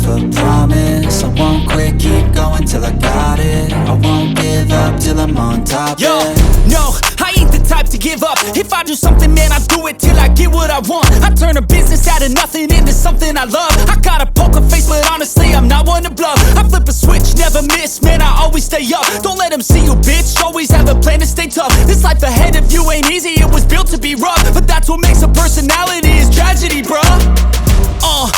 a promise. I won't quit, keep going till I got it. I won't give up till I'm on top. Yo, no, I ain't the type to give up. If I do something, man, I do it till I get what I want. I turn a business out of nothing into something I love. I got a poker face, but honestly, I'm not one to bluff. I flip a switch, never miss, man, I always stay up. Don't let them see you, bitch, always have a plan to stay tough. This life ahead of you ain't easy, it was built to be rough. But that's what makes a personality, is tragedy, bruh.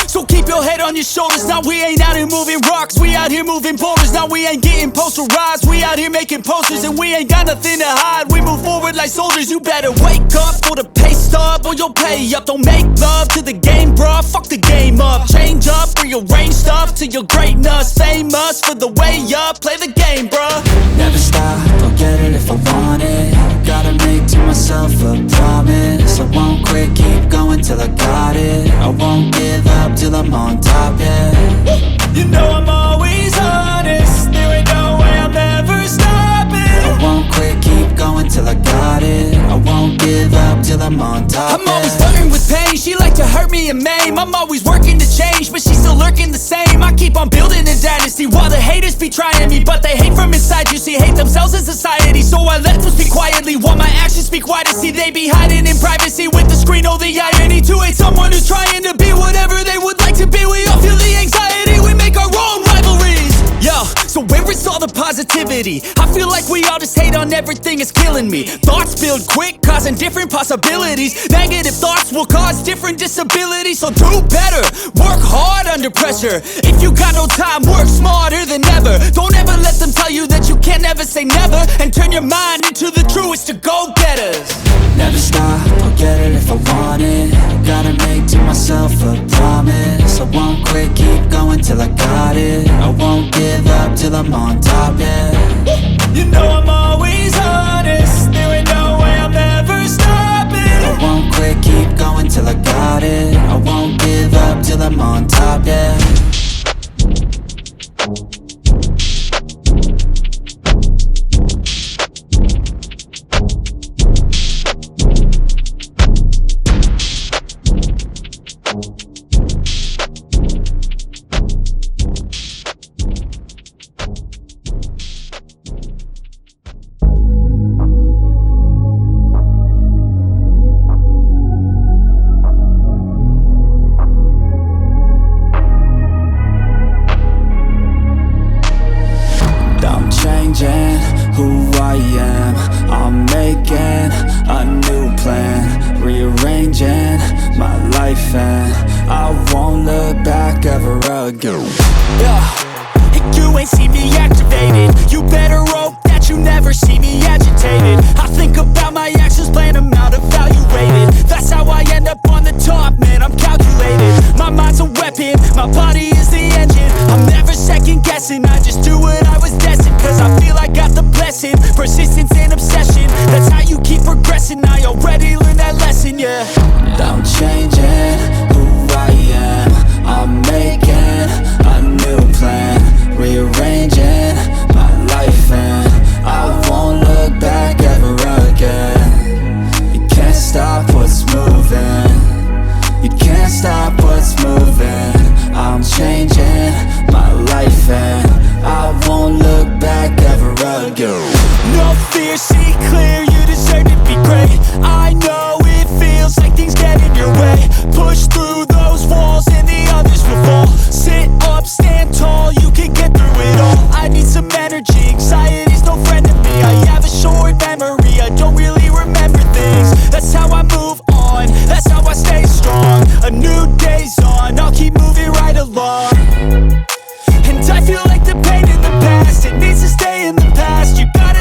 So keep your head on your shoulders. Now we ain't out here moving rocks, we out here moving boulders. Now we ain't getting posterized, we out here making posters. And we ain't got nothing to hide, we move forward like soldiers. You better wake up for the pay stub, or you'll pay up. Don't make love to the game, bruh, fuck the game up. Change up, rearrange stuff to your greatness. Famous for the way up, play the game, bruh. Never stop, I'll get it if I want it. Gotta make to myself a promise. I won't quit, keep going till I got it. I won't give up till I'm on top, yeah. You know I'm always honest, there ain't no way I'm ever stopping. I won't quit, keep going till I got it. I won't give up till I'm on top, I'm always flirting with pain, she like to hurt me and maim. I'm always working to change, but she's still lurking the same. I keep on building a dynasty while the haters be trying me. But they hate from inside, you see, hate themselves in society. So I let them speak quietly while my actions speak wider. See, they be hiding in privacy with the screen, oh the irony. To hate someone who's trying to be whatever they would like to be. We all feel the anxiety, we make our own rivalries. Yo, so where is all the positivity? I feel like we all just hate on everything, it's killing me. Thoughts build quick, causing different possibilities. Negative thoughts will cause different disabilities. So do better, work hard under pressure. If you got no time, work smarter than ever. Don't ever let them tell you that you can't never say never. And turn your mind into the truest of go-getters. Never stop, I'll get it if I want it. Gotta make to myself a promise. I won't quit, keep going till I got it. I won't give up till I'm on top, yeah. You know I'm always honest, there ain't no way I'm ever stopping. I won't quit, keep going till I got it. I won't give up till I'm on top, yeah. Who I am, I'm making a new plan, rearranging my life, and I won't look back ever again. Yeah, you ain't see me activated. You better hope that you never see me agitated. I think about my actions, plan them out, evaluated. That's how I end up on the top, man, I'm calculated. My mind's a weapon, my body is the engine. I'm never second guessing, I just do what I was destined. Cause I feel I got the blessing, persistence and obsession. That's how you keep progressing, I already learned that lesson, yeah. I'm changing who I am, I'm making a new plan, rearranging my life, and I won't look back ever again. You can't stop what's moving, you can't stop what's moving. I'm changing my life, and I won't look back ever again. No fear, see clear, you deserve to be great. I know it feels like things get in your way. Push through those walls and the others will fall. Sit up, stand tall, you can get through it all. I need some energy, anxiety's no friend to me. I have a short memory, I don't really remember things. That's how I move on, that's how I stay strong. A new day's on, I'll keep moving right along. And I feel like the pain in the past, it needs to stay in the past. You gotta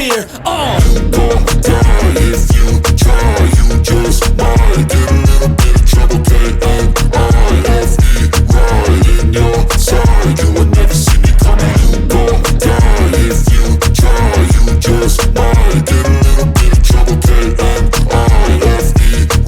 clear. You gon' die if you try. You just might get a little bit of trouble. K-N-I-F-E, right in your side. You will never see me coming. You gon' die if you try. You just might get a little bit of trouble. K-N-I-F-E,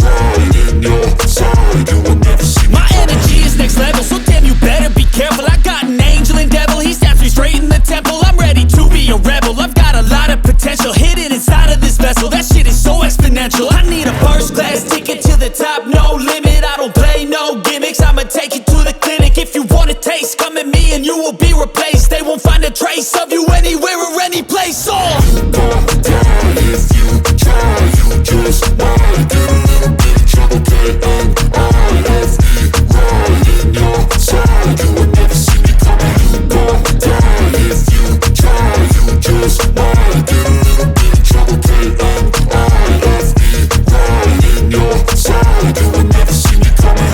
right in your side. You will never see me My coming. energy is next level, so damn you better be careful. I got an angel and devil, he snaps me straight in the temple. I'm ready to be a rebel, I've got a lot of potential hidden inside of this vessel. That shit is so exponential. I need a first class ticket to the top, no limit. I don't play no gimmicks, I'ma take you to the clinic. If you want a taste, come at me and you will be replaced. They won't find a trace of you anywhere or any place. You gon' die if you try. You just might get a little bit of trouble. K-N-I-F-E, right in your side. You will never see me coming. You gon' die if you try. You just might get a little bit of trouble. K-N-I-F-E, right in your side. You will never see me coming.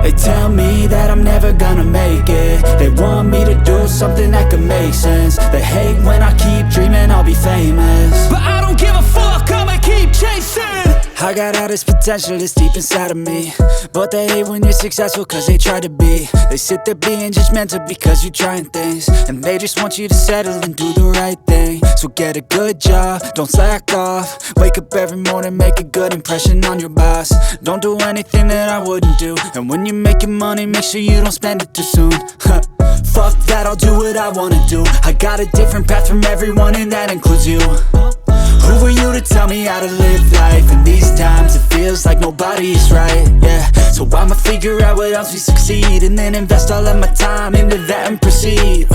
They tell me that I'm never gonna make it. They want me to do something that could make sense. They hate when I keep dreaming I'll be famous, but I don't give a fuck, I'ma keep chasing. I got all this potential that's deep inside of me, but they hate when you're successful cause they try to be. They sit there being judgmental because you're trying things, and they just want you to settle and do the right thing. So get a good job, don't slack off. Wake up every morning, make a good impression on your boss. Don't do anything that I wouldn't do, and when you're making money, make sure you don't spend it too soon. Fuck that, I'll do what I wanna do. I got a different path from everyone and that includes you. Who are you to tell me how to live life? In these times it feels like nobody's right, yeah. So I'ma figure out what else we succeed, and then invest all of my time into that and proceed.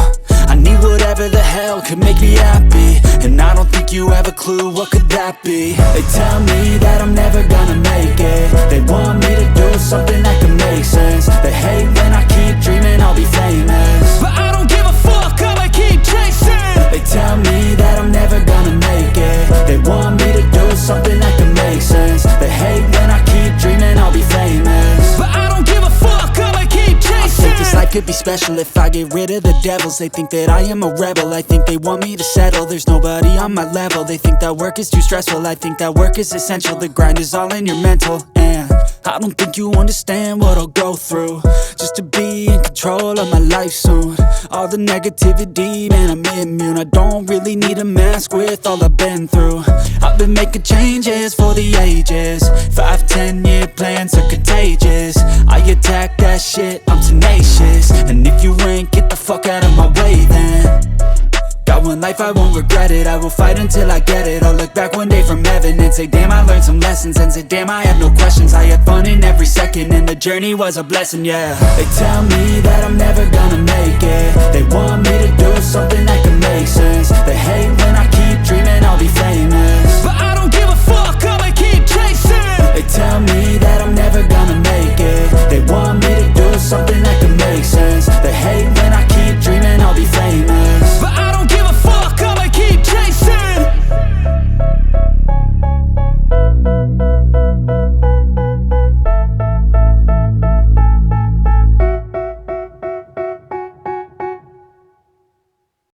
I need whatever hell could make me happy? And I don't think you have a clue, what could that be? They tell me that I'm never gonna make it. They want me to do something that can make sense. They hate when I keep dreaming I'll be famous, but I don't give a fuck, I'ma keep chasing. They tell me that I'm never gonna make it. They want me to do something that can make sense. They hate when I keep dreaming I'll be famous, but I don't give a fuck, I'ma keep chasing. I think this life could be special if I get rid of the devils. They think that I am a rebel, I think they want me to settle. There's nobody on my level. They think that work is too stressful, I think that work is essential. The grind is all in your mental, and I don't think you understand what I'll go through just to be in control of my life soon. All the negativity, man, I'm immune. I don't really need a mask with all I've been through. I've been making changes for the ages. 5-10 year plans are contagious. I attack that shit, I'm tenacious. And if you ain't, get the fuck out of my way then. Got one life, I won't regret it. I will fight until I get it. I'll look back one day from heaven and say, damn, I learned some lessons. And say, damn, I have no questions. I had fun in every second, and the journey was a blessing, yeah. They tell me that I'm never gonna make it. They want me to do something